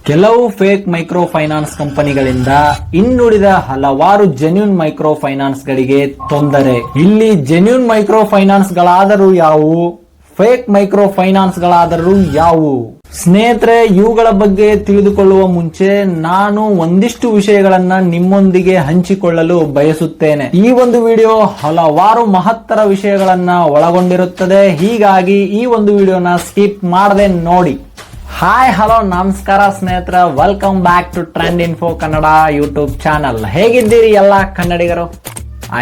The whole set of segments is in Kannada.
ಕೆಲವು ಫೇಕ್ ಮೈಕ್ರೋ ಫೈನಾನ್ಸ್ ಕಂಪನಿಗಳಿಂದ ಇನ್ನುಳಿದ ಹಲವಾರು ಜೆನ್ಯೂನ್ ಮೈಕ್ರೋ ಫೈನಾನ್ಸ್ ಗಳಿಗೆ ತೊಂದರೆ. ಇಲ್ಲಿ ಜೆನ್ಯೂನ್ ಮೈಕ್ರೋ ಫೈನಾನ್ಸ್ ಗಳಾದರೂ ಯಾವುವು, ಫೇಕ್ ಮೈಕ್ರೋ ಫೈನಾನ್ಸ್ ಗಳಾದರೂ ಯಾವುವು? ಸ್ನೇಹಿತರೆ, ಇವುಗಳ ಬಗ್ಗೆ ತಿಳಿದುಕೊಳ್ಳುವ ಮುಂಚೆ ನಾನು ಒಂದಿಷ್ಟು ವಿಷಯಗಳನ್ನ ನಿಮ್ಮೊಂದಿಗೆ ಹಂಚಿಕೊಳ್ಳಲು ಬಯಸುತ್ತೇನೆ. ಈ ಒಂದು ವಿಡಿಯೋ ಹಲವಾರು ಮಹತ್ತರ ವಿಷಯಗಳನ್ನ ಒಳಗೊಂಡಿರುತ್ತದೆ. ಹೀಗಾಗಿ ಈ ಒಂದು ವಿಡಿಯೋನ ಸ್ಕಿಪ್ ಮಾಡದೆ ನೋಡಿ. ಹಾಯ್, ಹಲೋ, ನಮಸ್ಕಾರ ಸ್ನೇಹಿತರ. Welcome back to trend info Kannada YouTube channel. ಹೇಗಿದ್ದೀರಿ ಎಲ್ಲ ಕನ್ನಡಿಗರು?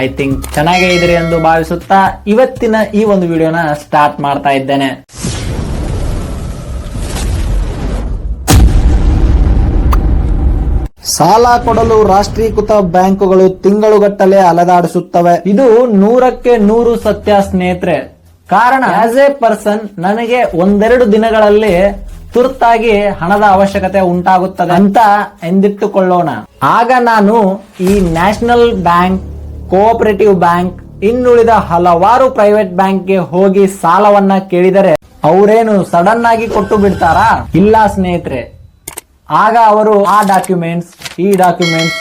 ಐ ಥಿಂಕ್ ಚೆನ್ನಾಗೇ ಇದ್ದೀರಿ ಎಂದು ಭಾವಿಸುತ್ತಾ ಇವತ್ತಿನ ಈ ಒಂದು ವಿಡಿಯೋನ ಸ್ಟಾರ್ಟ್ ಮಾಡ್ತಾ ಇದ್ದೇನೆ. ಸಾಲ ಕೊಡಲು ರಾಷ್ಟ್ರೀಕೃತ ಬ್ಯಾಂಕುಗಳು ತಿಂಗಳುಗಟ್ಟಲೆ ಅಲೆದಾಡಿಸುತ್ತವೆ. ಇದು 100ಕ್ಕೆ 100 ಸತ್ಯ ಸ್ನೇಹಿತರೆ. ಕಾರಣ, ಆಸ್ ಎ ಪರ್ಸನ್ ನನಗೆ ಒಂದೆರಡು ದಿನಗಳಲ್ಲಿ ತುರ್ತಾಗಿ ಹಣದ ಅವಶ್ಯಕತೆ ಉಂಟಾಗುತ್ತದೆ ಅಂತ ಎಂದಿಟ್ಟುಕೊಳ್ಳೋಣ. ಆಗ ನಾನು ಈ ನ್ಯಾಷನಲ್ ಬ್ಯಾಂಕ್, ಕೋಆಪರೇಟಿವ್ ಬ್ಯಾಂಕ್, ಇನ್ನುಳಿದ ಹಲವಾರು ಪ್ರೈವೇಟ್ ಬ್ಯಾಂಕ್ಗೆ ಹೋಗಿ ಸಾಲವನ್ನ ಕೇಳಿದರೆ ಅವರೇನು ಸಡನ್ ಆಗಿ ಕೊಟ್ಟು ಬಿಡ್ತಾರಾ? ಇಲ್ಲ ಸ್ನೇಹಿತರೆ. ಆಗ ಅವರು ಆ ಡಾಕ್ಯುಮೆಂಟ್ಸ್, ಈ ಡಾಕ್ಯುಮೆಂಟ್ಸ್,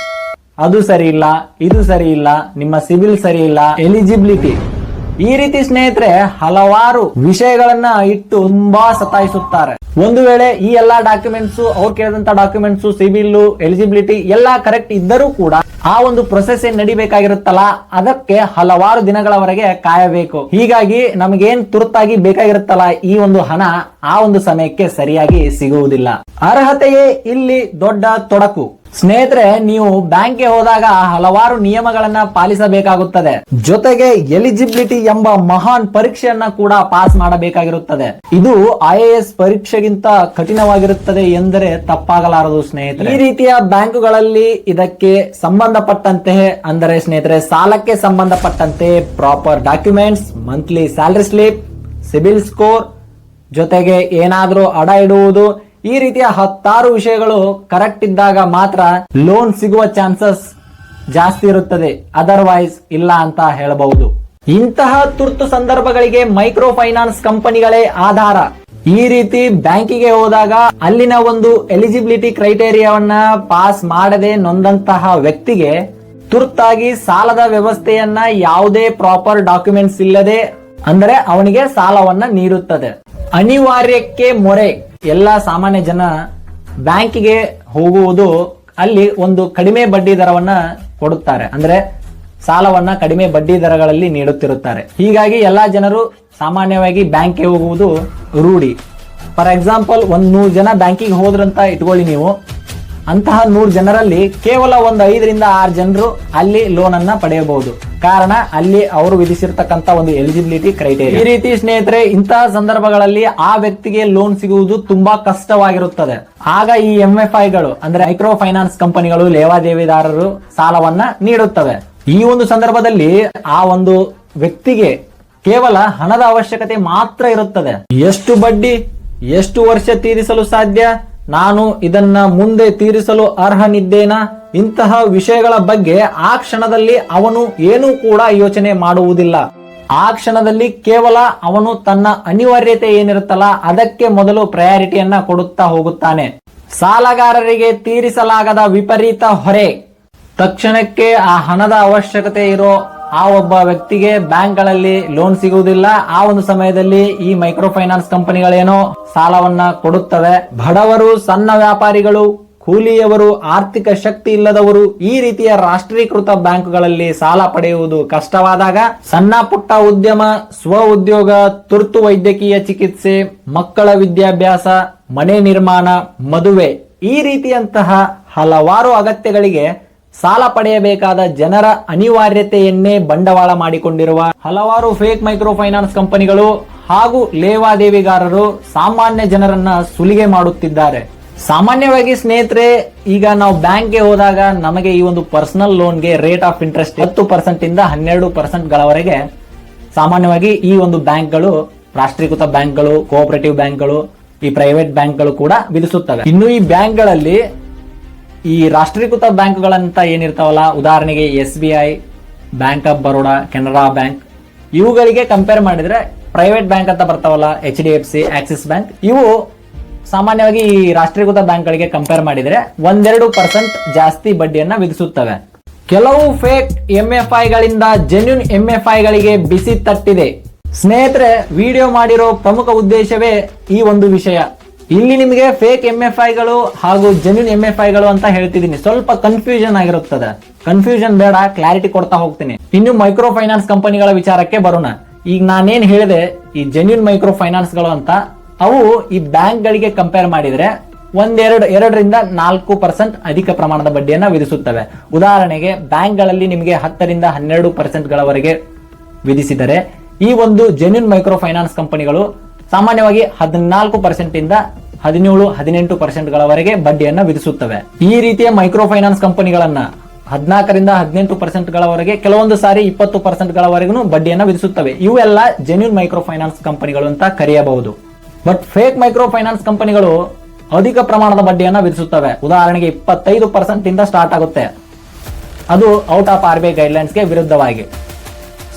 ಅದು ಸರಿ ಇಲ್ಲ, ಇದು ಸರಿ ಇಲ್ಲ, ನಿಮ್ಮ ಸಿಬಿಲ್ ಸರಿ ಇಲ್ಲ, ಎಲಿಜಿಬಿಲಿಟಿ, ಈ ರೀತಿ ಸ್ನೇಹಿತರೆ ಹಲವಾರು ವಿಷಯಗಳನ್ನ ಇಟ್ಟು ತುಂಬಾ ಸತಾಯಿಸುತ್ತಾರೆ. ಒಂದು ವೇಳೆ ಈ ಎಲ್ಲಾ ಡಾಕ್ಯುಮೆಂಟ್ಸ್, ಅವ್ರು ಕೇಳಿದಂತ ಡಾಕ್ಯುಮೆಂಟ್ಸ್, ಸಿಬಿಲ್, ಎಲಿಜಿಬಿಲಿಟಿ ಎಲ್ಲಾ ಕರೆಕ್ಟ್ ಇದ್ದರೂ ಕೂಡ ಆ ಒಂದು ಪ್ರೊಸೆಸ್ ಏನ್ ನಡಿಬೇಕಾಗಿರುತ್ತಲ್ಲ, ಅದಕ್ಕೆ ಹಲವಾರು ದಿನಗಳವರೆಗೆ ಕಾಯಬೇಕು. ಹೀಗಾಗಿ ನಮಗೇನ್ ತುರ್ತಾಗಿ ಬೇಕಾಗಿರುತ್ತಲ್ಲ ಈ ಒಂದು ಹಣ ಆ ಒಂದು ಸಮಯಕ್ಕೆ ಸರಿಯಾಗಿ ಸಿಗುವುದಿಲ್ಲ. ಅರ್ಹತೆಯೇ ಇಲ್ಲಿ ದೊಡ್ಡ ತೊಡಕು. ಸ್ನೇಹಿತರೆ, ನೀವು ಬ್ಯಾಂಕ್ಗೆ ಹೋದಾಗ ಹಲವಾರು ನಿಯಮಗಳನ್ನ ಪಾಲಿಸಬೇಕಾಗುತ್ತದೆ. ಜೊತೆಗೆ ಎಲಿಜಿಬಿಲಿಟಿ ಎಂಬ ಮಹಾನ್ ಪರೀಕ್ಷೆಯನ್ನ ಕೂಡ ಪಾಸ್ ಮಾಡಬೇಕಾಗಿರುತ್ತದೆ. ಇದು IAS ಪರೀಕ್ಷೆಗಿಂತ ಕಠಿಣವಾಗಿರುತ್ತದೆ ಎಂದರೆ ತಪ್ಪಾಗಲಾರದು ಸ್ನೇಹಿತರೆ. ಈ ರೀತಿಯ ಬ್ಯಾಂಕುಗಳಲ್ಲಿ ಇದಕ್ಕೆ ಸಂಬಂಧಪಟ್ಟಂತೆ, ಅಂದರೆ ಸ್ನೇಹಿತರೆ ಸಾಲಕ್ಕೆ ಸಂಬಂಧಪಟ್ಟಂತೆ proper documents, monthly salary slip, CIBIL score, ಜೊತೆಗೆ ಏನಾದ್ರೂ ಅಡ ಇಡುವುದು, ಈ ರೀತಿಯ 10 ವಿಷಯಗಳು ಕರೆಕ್ಟ್ ಇದ್ದಾಗ ಮಾತ್ರ ಲೋನ್ ಸಿಗುವ ಚಾನ್ಸಸ್ ಜಾಸ್ತಿ ಇರುತ್ತದೆ. ಅದರ್ವೈಸ್ ಇಲ್ಲ ಅಂತ ಹೇಳಬಹುದು. ಇಂತಹ ತುರ್ತು ಸಂದರ್ಭಗಳಿಗೆ ಮೈಕ್ರೋ ಫೈನಾನ್ಸ್ ಕಂಪನಿಗಳೇ ಆಧಾರ. ಈ ರೀತಿ ಬ್ಯಾಂಕಿಗೆ ಹೋದಾಗ ಅಲ್ಲಿನ ಒಂದು ಎಲಿಜಿಬಿಲಿಟಿ ಕ್ರೈಟೇರಿಯಾವನ್ನ ಪಾಸ್ ಮಾಡದೆ ನೊಂದಂತಹ ವ್ಯಕ್ತಿಗೆ ತುರ್ತಾಗಿ ಸಾಲದ ವ್ಯವಸ್ಥೆಯನ್ನ ಯಾವುದೇ ಪ್ರಾಪರ್ ಡಾಕ್ಯುಮೆಂಟ್ಸ್ ಇಲ್ಲದೆ ಅಂದರೆ ಅವನಿಗೆ ಸಾಲವನ್ನ ನೀಡುತ್ತದೆ. ಅನಿವಾರ್ಯಕ್ಕೆ ಮೊರೆ. ಎಲ್ಲ ಸಾಮಾನ್ಯ ಜನ ಬ್ಯಾಂಕಿಗೆ ಹೋಗುವುದು, ಅಲ್ಲಿ ಒಂದು ಕಡಿಮೆ ಬಡ್ಡಿ ದರವನ್ನ ಕೊಡುತ್ತಾರೆ, ಅಂದ್ರೆ ಸಾಲವನ್ನ ಕಡಿಮೆ ಬಡ್ಡಿ ದರಗಳಲ್ಲಿ ನೀಡುತ್ತಿರುತ್ತಾರೆ. ಹೀಗಾಗಿ ಎಲ್ಲಾ ಜನರು ಸಾಮಾನ್ಯವಾಗಿ ಬ್ಯಾಂಕ್ಗೆ ಹೋಗುವುದು ರೂಢಿ. ಫಾರ್ ಎಕ್ಸಾಂಪಲ್, 100 ಜನ ಬ್ಯಾಂಕಿಗೆ ಹೋದ್ರಂತ ಇಟ್ಕೊಳ್ಳಿ ನೀವು. ಅಂತಹ 100 ಜನರಲ್ಲಿ ಕೇವಲ ಒಂದು 5 ರಿಂದ 6 ಜನರು ಅಲ್ಲಿ ಲೋನ್ ಅನ್ನ ಪಡೆಯಬಹುದು. ಕಾರಣ, ಅಲ್ಲಿ ಅವರು ವಿಧಿಸಿರ್ತಕ್ಕಂತ ಒಂದು ಎಲಿಜಿಬಿಲಿಟಿ ಕ್ರೈಟೇರಿಯಾ. ಈ ರೀತಿ ಸ್ನೇಹಿತರೆ, ಇಂತಹ ಸಂದರ್ಭಗಳಲ್ಲಿ ಆ ವ್ಯಕ್ತಿಗೆ ಲೋನ್ ಸಿಗುವುದು ತುಂಬಾ ಕಷ್ಟವಾಗಿರುತ್ತದೆ. ಆಗ ಈ MFIಗಳು ಅಂದ್ರೆ ಮೈಕ್ರೋ ಫೈನಾನ್ಸ್ ಕಂಪನಿಗಳು, ಲೇವಾದೇವಿದಾರರು ಸಾಲವನ್ನ ನೀಡುತ್ತವೆ. ಈ ಒಂದು ಸಂದರ್ಭದಲ್ಲಿ ಆ ಒಂದು ವ್ಯಕ್ತಿಗೆ ಕೇವಲ ಹಣದ ಅವಶ್ಯಕತೆ ಮಾತ್ರ ಇರುತ್ತದೆ. ಎಷ್ಟು ಬಡ್ಡಿ, ಎಷ್ಟು ವರ್ಷ ತೀರಿಸಲು ಸಾಧ್ಯ, ನಾನು ಇದನ್ನ ಮುಂದೆ ತೀರಿಸಲು ಅರ್ಹನಿದ್ದೇನಾ, ಇಂತಹ ವಿಷಯಗಳ ಬಗ್ಗೆ ಆ ಕ್ಷಣದಲ್ಲಿ ಅವನು ಏನೂ ಕೂಡ ಯೋಚನೆ ಮಾಡುವುದಿಲ್ಲ. ಆ ಕ್ಷಣದಲ್ಲಿ ಕೇವಲ ಅವನು ತನ್ನ ಅನಿವಾರ್ಯತೆ ಏನಿರುತ್ತಲ್ಲ ಅದಕ್ಕೆ ಮೊದಲು ಪ್ರಯಾರಿಟಿಯನ್ನ ಕೊಡುತ್ತಾ ಹೋಗುತ್ತಾನೆ. ಸಾಲಗಾರರಿಗೆ ತೀರಿಸಲಾಗದ ವಿಪರೀತ ಹೊರೆ. ತಕ್ಷಣಕ್ಕೆ ಆ ಹಣದ ಅವಶ್ಯಕತೆ ಇರೋ ಆ ಒಬ್ಬ ವ್ಯಕ್ತಿಗೆ ಬ್ಯಾಂಕ್ಗಳಲ್ಲಿ ಲೋನ್ ಸಿಗುವುದಿಲ್ಲ. ಆ ಒಂದು ಸಮಯದಲ್ಲಿ ಈ ಮೈಕ್ರೋ ಫೈನಾನ್ಸ್ ಕಂಪನಿಗಳೇನೋ ಸಾಲವನ್ನ ಕೊಡುತ್ತವೆ. ಬಡವರು, ಸಣ್ಣ ವ್ಯಾಪಾರಿಗಳು, ಕೂಲಿಯವರು, ಆರ್ಥಿಕ ಶಕ್ತಿ ಇಲ್ಲದವರು ಈ ರೀತಿಯ ರಾಷ್ಟ್ರೀಕೃತ ಬ್ಯಾಂಕುಗಳಲ್ಲಿ ಸಾಲ ಪಡೆಯುವುದು ಕಷ್ಟವಾದಾಗ ಸಣ್ಣ ಪುಟ್ಟ ಉದ್ಯಮ, ಸ್ವ ಉದ್ಯೋಗ, ತುರ್ತು ವೈದ್ಯಕೀಯ ಚಿಕಿತ್ಸೆ, ಮಕ್ಕಳ ವಿದ್ಯಾಭ್ಯಾಸ, ಮನೆ ನಿರ್ಮಾಣ, ಮದುವೆ, ಈ ರೀತಿಯಂತಹ ಹಲವಾರು ಅಗತ್ಯಗಳಿಗೆ ಸಾಲ ಪಡೆಯಬೇಕಾದ ಜನರ ಅನಿವಾರ್ಯತೆಯನ್ನೇ ಬಂಡವಾಳ ಮಾಡಿಕೊಂಡಿರುವ ಹಲವಾರು ಫೇಕ್ ಮೈಕ್ರೋ ಫೈನಾನ್ಸ್ ಕಂಪನಿಗಳು ಹಾಗೂ ಲೇವಾದೇವಿಗಾರರು ಸಾಮಾನ್ಯ ಜನರನ್ನ ಸುಲಿಗೆ ಮಾಡುತ್ತಿದ್ದಾರೆ. ಸಾಮಾನ್ಯವಾಗಿ ಸ್ನೇಹಿತರೆ, ಈಗ ನಾವು ಬ್ಯಾಂಕ್ಗೆ ಹೋದಾಗ ನಮಗೆ ಈ ಒಂದು ಪರ್ಸನಲ್ ಲೋನ್ಗೆ ರೇಟ್ ಆಫ್ ಇಂಟ್ರೆಸ್ಟ್ 10% ಇಂದ 12% ಗಳವರೆಗೆ ಸಾಮಾನ್ಯವಾಗಿ ಈ ಒಂದು ಬ್ಯಾಂಕ್ಗಳು, ರಾಷ್ಟ್ರೀಕೃತ ಬ್ಯಾಂಕ್ಗಳು, ಕೋಆಪರೇಟಿವ್ ಬ್ಯಾಂಕ್ಗಳು, ಈ ಪ್ರೈವೇಟ್ ಬ್ಯಾಂಕ್ಗಳು ಕೂಡ ವಿಧಿಸುತ್ತವೆ. ಇನ್ನು ಈ ಬ್ಯಾಂಕ್ಗಳಲ್ಲಿ ಈ ರಾಷ್ಟ್ರೀಕೃತ ಬ್ಯಾಂಕ್ಗಳಂತ ಏನಿರ್ತಾವಲ್ಲ, ಉದಾಹರಣೆಗೆ SBI, bank of Baroda, Canara bank, ಇವುಗಳಿಗೆ ಕಂಪೇರ್ ಮಾಡಿದ್ರೆ ಪ್ರೈವೇಟ್ ಬ್ಯಾಂಕ್ ಅಂತ ಬರ್ತಾವಲ್ಲ, HDFC, ಆಕ್ಸಿಸ್ ಬ್ಯಾಂಕ್, ಇವು ಸಾಮಾನ್ಯವಾಗಿ ಈ ರಾಷ್ಟ್ರೀಕೃತ ಬ್ಯಾಂಕ್ಗಳಿಗೆ ಕಂಪೇರ್ ಮಾಡಿದ್ರೆ 1-2% ಜಾಸ್ತಿ ಬಡ್ಡಿಯನ್ನ ವಿಧಿಸುತ್ತವೆ. ಕೆಲವು ಫೇಕ್ MFI ಗಳಿಂದ ಜೆನ್ಯೂನ್ MFI ಗಳಿಗೆ ಬಿಸಿ ತಟ್ಟಿದೆ. ಸ್ನೇಹಿತರೆ, ವಿಡಿಯೋ ಮಾಡಿರೋ ಪ್ರಮುಖ ಉದ್ದೇಶವೇ ಈ ಒಂದು ವಿಷಯ. ಇಲ್ಲಿ ನಿಮಗೆ ಫೇಕ್ MFI ಗಳು ಹಾಗೂ ಜೆನ್ಯೂನ್ MFI ಗಳು ಅಂತ ಹೇಳ್ತಿದ್ದೀನಿ. ಸ್ವಲ್ಪ ಕನ್ಫ್ಯೂಷನ್ ಆಗಿರುತ್ತದೆ. ಕನ್ಫ್ಯೂಷನ್ ಬೇಡ, ಕ್ಲಾರಿಟಿ ಕೊಡ್ತಾ ಹೋಗ್ತೀನಿ. ಇನ್ನು ಮೈಕ್ರೋ ಫೈನಾನ್ಸ್ ಕಂಪನಿಗಳ ವಿಚಾರಕ್ಕೆ ಬರೋಣ. ಈಗ ನಾನೇನ್ ಹೇಳಿದೆ ಈ ಜೆನ್ಯೂನ್ ಮೈಕ್ರೋ ಫೈನಾನ್ಸ್ ಗಳು ಅಂತ, ಅವು ಈ ಬ್ಯಾಂಕ್ ಗಳಿಗೆ ಕಂಪೇರ್ ಮಾಡಿದ್ರೆ 2-4% ಅಧಿಕ ಪ್ರಮಾಣದ ಬಡ್ಡಿಯನ್ನ ವಿಧಿಸುತ್ತವೆ. ಉದಾಹರಣೆಗೆ ಬ್ಯಾಂಕ್ ಗಳಲ್ಲಿ ನಿಮಗೆ 10-12% ಗಳವರೆಗೆ ವಿಧಿಸಿದರೆ, ಈ ಒಂದು ಜೆನ್ಯೂನ್ ಮೈಕ್ರೋ ಫೈನಾನ್ಸ್ ಕಂಪನಿಗಳು ಸಾಮಾನ್ಯವಾಗಿ 14% ಇಂದ 17-18% ಗಳವರೆಗೆ ಬಡ್ಡಿಯನ್ನ ವಿಧಿಸುತ್ತವೆ. ಈ ರೀತಿಯ ಮೈಕ್ರೋ ಫೈನಾನ್ಸ್ ಕಂಪನಿಗಳನ್ನ 14-18% ಗಳವರೆಗೆ, ಕೆಲವೊಂದು ಸಾರಿ 20% ಗಳವರೆಗೂ ಬಡ್ಡಿಯನ್ನ ವಿಧಿಸುತ್ತವೆ. ಇವೆಲ್ಲ ಜೆನ್ಯೂನ್ ಮೈಕ್ರೋ ಫೈನಾನ್ಸ್ ಕಂಪನಿಗಳು ಅಂತ ಕರೆಯಬಹುದು. ಬಟ್ ಫೇಕ್ ಮೈಕ್ರೋ ಫೈನಾನ್ಸ್ ಕಂಪನಿಗಳು ಅಧಿಕ ಪ್ರಮಾಣದ ಬಡ್ಡಿಯನ್ನ ವಿಧಿಸುತ್ತವೆ. ಉದಾಹರಣೆಗೆ 25% ಇಂದ ಸ್ಟಾರ್ಟ್ ಆಗುತ್ತೆ. ಅದು ಔಟ್ ಆಫ್ RBI ಗೈಡ್ಲೈನ್ಸ್ಗೆ ವಿರುದ್ಧವಾಗಿ.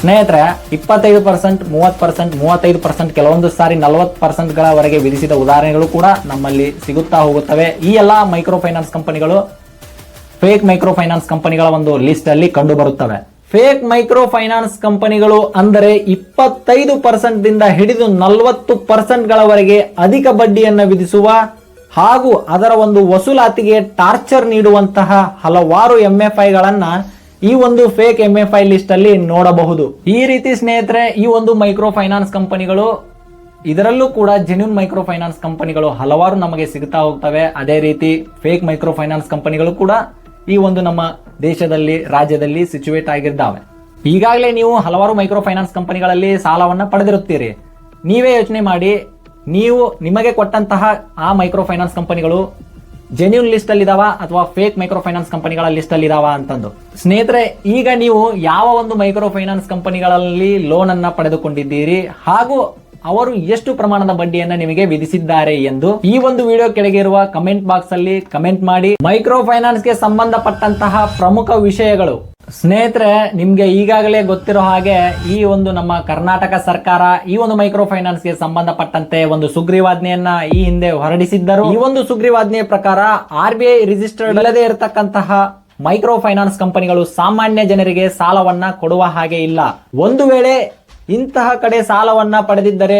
ಸ್ನೇಹಿತರೆ, 25%, 30%, 35%, ಕೆಲವೊಂದು ಸಾರಿ 40% ಗಳವರೆಗೆ ವಿಧಿಸಿದ ಉದಾಹರಣೆಗಳು ಕೂಡ ನಮ್ಮಲ್ಲಿ ಸಿಗುತ್ತಾ ಹೋಗುತ್ತವೆ. ಈ ಎಲ್ಲಾ ಮೈಕ್ರೋ ಫೈನಾನ್ಸ್ ಕಂಪನಿಗಳು ಫೇಕ್ ಮೈಕ್ರೋ ಫೈನಾನ್ಸ್ ಕಂಪನಿಗಳ ಒಂದು ಲಿಸ್ಟ್ ಅಲ್ಲಿ ಕಂಡು ಬರುತ್ತವೆ. ಫೇಕ್ ಮೈಕ್ರೋ ಫೈನಾನ್ಸ್ ಕಂಪನಿಗಳು ಅಂದರೆ 25% ದಿಂದ ಹಿಡಿದು 40% ಗಳವರೆಗೆ ಅಧಿಕ ಬಡ್ಡಿಯನ್ನ ವಿಧಿಸುವ ಹಾಗೂ ಅದರ ಒಂದು ವಸೂಲಾತಿಗೆ ಟಾರ್ಚರ್ ನೀಡುವಂತಹ ಹಲವಾರು MFI ಗಳನ್ನ ಈ ಒಂದು ಫೇಕ್ MFI ಲಿಸ್ಟ್ ಅಲ್ಲಿ ನೋಡಬಹುದು. ಈ ರೀತಿ ಸ್ನೇಹಿತರೆ, ಈ ಒಂದು ಮೈಕ್ರೋ ಫೈನಾನ್ಸ್ ಕಂಪನಿಗಳು, ಇದರಲ್ಲೂ ಕೂಡ ಜೆನ್ಯೂನ್ ಮೈಕ್ರೋ ಫೈನಾನ್ಸ್ ಕಂಪನಿಗಳು ಹಲವಾರು ನಮಗೆ ಸಿಗುತ್ತಾ ಹೋಗ್ತವೆ. ಅದೇ ರೀತಿ ಫೇಕ್ ಮೈಕ್ರೋ ಫೈನಾನ್ಸ್ ಕಂಪನಿಗಳು ಕೂಡ ಈ ಒಂದು ನಮ್ಮ ದೇಶದಲ್ಲಿ, ರಾಜ್ಯದಲ್ಲಿ ಸಿಚುವೇಟ್ ಆಗಿದ್ದಾವೆ. ಈಗಾಗಲೇ ನೀವು ಹಲವಾರು ಮೈಕ್ರೋ ಫೈನಾನ್ಸ್ ಕಂಪನಿಗಳಲ್ಲಿ ಸಾಲವನ್ನ ಪಡೆದಿರುತ್ತೀರಿ. ನೀವೇ ಯೋಚನೆ ಮಾಡಿ, ನೀವು ನಿಮಗೆ ಕೊಟ್ಟಂತಹ ಆ ಮೈಕ್ರೋ ಫೈನಾನ್ಸ್ ಕಂಪನಿಗಳು ಜೆನ್ಯೂನ್ ಲಿಸ್ಟ್ ಅಲ್ಲಿ ಇದಾವ ಅಥವಾ ಫೇಕ್ ಮೈಕ್ರೋ ಫೈನಾನ್ಸ್ ಕಂಪನಿಗಳ ಲಿಸ್ಟ್ ಅಲ್ಲಿ ಇದಾವ ಅಂತಂದು. ಸ್ನೇಹಿತರೆ, ಈಗ ನೀವು ಯಾವ ಒಂದು ಮೈಕ್ರೋ ಫೈನಾನ್ಸ್ ಕಂಪನಿಗಳಲ್ಲಿ ಲೋನ್ ಅನ್ನ ಪಡೆದುಕೊಂಡಿದ್ದೀರಿ ಹಾಗೂ ಅವರು ಎಷ್ಟು ಪ್ರಮಾಣದ ಬಡ್ಡಿಯನ್ನ ನಿಮಗೆ ವಿಧಿಸಿದ್ದಾರೆ ಎಂದು ಈ ಒಂದು ವಿಡಿಯೋ ಕೆಳಗೆ ಇರುವ ಕಮೆಂಟ್ ಬಾಕ್ಸ್ ಅಲ್ಲಿ ಕಮೆಂಟ್ ಮಾಡಿ. ಮೈಕ್ರೋ ಫೈನಾನ್ಸ್ ಗೆ ಸಂಬಂಧಪಟ್ಟಂತಹ ಪ್ರಮುಖ ವಿಷಯಗಳು. ಸ್ನೇಹಿತರೆ, ನಿಮ್ಗೆ ಈಗಾಗಲೇ ಗೊತ್ತಿರೋ ಹಾಗೆ ಈ ಒಂದು ನಮ್ಮ ಕರ್ನಾಟಕ ಸರ್ಕಾರ ಈ ಒಂದು ಮೈಕ್ರೋ ಫೈನಾನ್ಸ್ ಗೆ ಸಂಬಂಧಪಟ್ಟಂತೆ ಒಂದು ಸುಗ್ರೀವಾಜ್ಞೆಯನ್ನ ಈ ಹಿಂದೆ ಹೊರಡಿಸಿದ್ದರು. ಈ ಒಂದು ಸುಗ್ರೀವಾಜ್ಞೆಯ ಪ್ರಕಾರ RBI ರಿಜಿಸ್ಟರ್ಡ್ ಇಲ್ಲದೆ ಇರತಕ್ಕಂತಹ ಮೈಕ್ರೋ ಫೈನಾನ್ಸ್ ಕಂಪನಿಗಳು ಸಾಮಾನ್ಯ ಜನರಿಗೆ ಸಾಲವನ್ನ ಕೊಡುವ ಹಾಗೆ ಇಲ್ಲ. ಒಂದು ವೇಳೆ ಇಂತಹ ಕಡೆ ಸಾಲವನ್ನ ಪಡೆದಿದ್ದರೆ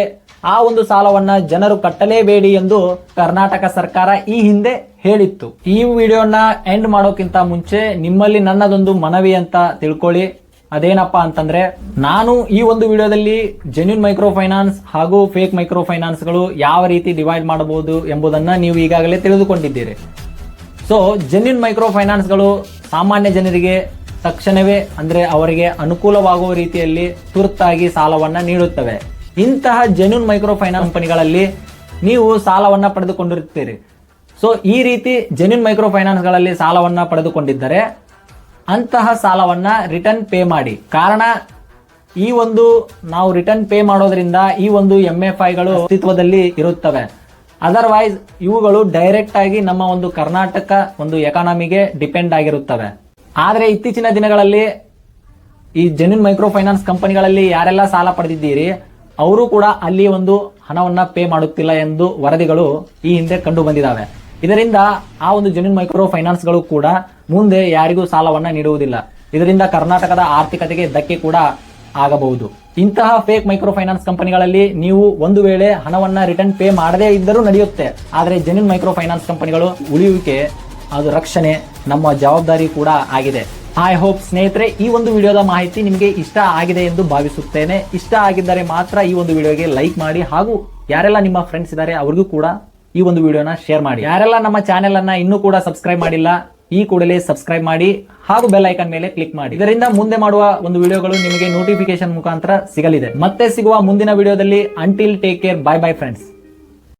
ಆ ಒಂದು ಸಾಲವನ್ನ ಜನರು ಕಟ್ಟಲೇಬೇಡಿ ಎಂದು ಕರ್ನಾಟಕ ಸರ್ಕಾರ ಈ ಹಿಂದೆ ಹೇಳಿತ್ತು. ಈ ವಿಡಿಯೋನ ಎಂಡ್ ಮಾಡೋಕ್ಕಿಂತ ಮುಂಚೆ ನಿಮ್ಮಲ್ಲಿ ನನ್ನದೊಂದು ಮನವಿ ಅಂತ ತಿಳ್ಕೊಳ್ಳಿ. ಅದೇನಪ್ಪಾ ಅಂತಂದ್ರೆ, ನಾನು ಈ ಒಂದು ವಿಡಿಯೋದಲ್ಲಿ ಜೆನ್ಯೂನ್ ಮೈಕ್ರೋ ಫೈನಾನ್ಸ್ ಹಾಗೂ ಫೇಕ್ ಮೈಕ್ರೋ ಫೈನಾನ್ಸ್ ಗಳು ಯಾವ ರೀತಿ ಡಿವೈಡ್ ಮಾಡಬಹುದು ಎಂಬುದನ್ನ ನೀವು ಈಗಾಗಲೇ ತಿಳಿದುಕೊಂಡಿದ್ದೀರಿ. ಸೊ ಜೆನ್ಯೂನ್ ಮೈಕ್ರೋ ಫೈನಾನ್ಸ್ ಗಳು ಸಾಮಾನ್ಯ ಜನರಿಗೆ ತಕ್ಷಣವೇ ಅಂದ್ರೆ ಅವರಿಗೆ ಅನುಕೂಲವಾಗುವ ರೀತಿಯಲ್ಲಿ ತುರ್ತಾಗಿ ಸಾಲವನ್ನ ನೀಡುತ್ತವೆ. ಇಂತಹ ಜೆನ್ಯೂನ್ ಮೈಕ್ರೋ ಫೈನಾನ್ಸ್ ಕಂಪನಿಗಳಲ್ಲಿ ನೀವು ಸಾಲವನ್ನ ಪಡೆದುಕೊಂಡಿರುತ್ತೀರಿ. ಸೊ ಈ ರೀತಿ ಜೆನ್ಯೂನ್ ಮೈಕ್ರೋ ಫೈನಾನ್ಸ್ ಗಳಲ್ಲಿ ಸಾಲವನ್ನ ಪಡೆದುಕೊಂಡಿದ್ದರೆ ಅಂತಹ ಸಾಲವನ್ನ ರಿಟರ್ನ್ ಪೇ ಮಾಡಿ. ಕಾರಣ, ಈ ಒಂದು ನಾವು ರಿಟರ್ನ್ ಪೇ ಮಾಡೋದ್ರಿಂದ ಈ ಒಂದು MFI ಗಳು ಅಸ್ತಿತ್ವದಲ್ಲಿ ಇರುತ್ತವೆ. ಅದರ್ವೈಸ್ ಇವುಗಳು ಡೈರೆಕ್ಟ್ ಆಗಿ ನಮ್ಮ ಒಂದು ಕರ್ನಾಟಕ ಒಂದು ಎಕಾನಮಿಗೆ ಡಿಪೆಂಡ್ ಆಗಿರುತ್ತವೆ. ಆದರೆ ಇತ್ತೀಚಿನ ದಿನಗಳಲ್ಲಿ ಈ ಜೆನ್ಯೂನ್ ಮೈಕ್ರೋ ಫೈನಾನ್ಸ್ ಕಂಪನಿಗಳಲ್ಲಿ ಯಾರೆಲ್ಲ ಸಾಲ ಪಡೆದಿದ್ದೀರಿ ಅವರು ಕೂಡ ಅಲ್ಲಿ ಒಂದು ಹಣವನ್ನ ಪೇ ಮಾಡುತ್ತಿಲ್ಲ ಎಂದು ವರದಿಗಳು ಈ ಹಿಂದೆ ಕಂಡು ಬಂದಿದ್ದಾವೆ. ಇದರಿಂದ ಆ ಒಂದು ಜೆನ್ಯೂನ್ ಮೈಕ್ರೋ ಫೈನಾನ್ಸ್ ಗಳು ಕೂಡ ಮುಂದೆ ಯಾರಿಗೂ ಸಾಲವನ್ನ ನೀಡುವುದಿಲ್ಲ. ಇದರಿಂದ ಕರ್ನಾಟಕದ ಆರ್ಥಿಕತೆಗೆ ಧಕ್ಕೆ ಕೂಡ ಆಗಬಹುದು. ಇಂತಹ ಫೇಕ್ ಮೈಕ್ರೋ ಫೈನಾನ್ಸ್ ಕಂಪನಿಗಳಲ್ಲಿ ನೀವು ಒಂದು ವೇಳೆ ಹಣವನ್ನ ರಿಟರ್ನ್ ಪೇ ಮಾಡದೇ ಇದ್ದರೂ ನಡೆಯುತ್ತೆ. ಆದರೆ ಜೆನ್ಯೂನ್ ಮೈಕ್ರೋ ಫೈನಾನ್ಸ್ ಕಂಪನಿಗಳು ಉಳಿಯುವಿಕೆ, ಅದು ರಕ್ಷಣೆ ನಮ್ಮ ಜವಾಬ್ದಾರಿ ಕೂಡ ಆಗಿದೆ. ಐ ಹೋಪ್ ಸ್ನೇಹಿತರೆ, ಈ ಒಂದು ವಿಡಿಯೋದ ಮಾಹಿತಿ ನಿಮಗೆ ಇಷ್ಟ ಆಗಿದೆ ಎಂದು ಭಾವಿಸುತ್ತೇನೆ. ಇಷ್ಟ ಆಗಿದ್ದರೆ ಮಾತ್ರ ಈ ಒಂದು ವಿಡಿಯೋಗೆ ಲೈಕ್ ಮಾಡಿ ಹಾಗೂ ಯಾರೆಲ್ಲ ನಿಮ್ಮ ಫ್ರೆಂಡ್ಸ್ ಇದ್ದಾರೆ ಅವ್ರಿಗೂ ಕೂಡ ಈ ಒಂದು ವಿಡಿಯೋನ ಶೇರ್ ಮಾಡಿ. ಯಾರೆಲ್ಲ ನಮ್ಮ ಚಾನೆಲ್ ಅನ್ನ ಇನ್ನೂ ಕೂಡ ಸಬ್ಸ್ಕ್ರೈಬ್ ಮಾಡಿಲ್ಲ, ಈ ಕೂಡಲೇ ಸಬ್ಸ್ಕ್ರೈಬ್ ಮಾಡಿ ಹಾಗೂ ಬೆಲ್ ಐಕಾನ್ ಮೇಲೆ ಕ್ಲಿಕ್ ಮಾಡಿ. ಇದರಿಂದ ಮುಂದೆ ಮಾಡುವ ಒಂದು ವಿಡಿಯೋಗಳು ನಿಮಗೆ ನೋಟಿಫಿಕೇಶನ್ ಮುಖಾಂತರ ಸಿಗಲಿದೆ. ಮತ್ತೆ ಸಿಗುವ ಮುಂದಿನ ವಿಡಿಯೋದಲ್ಲಿ. Until take care, bye bye friends.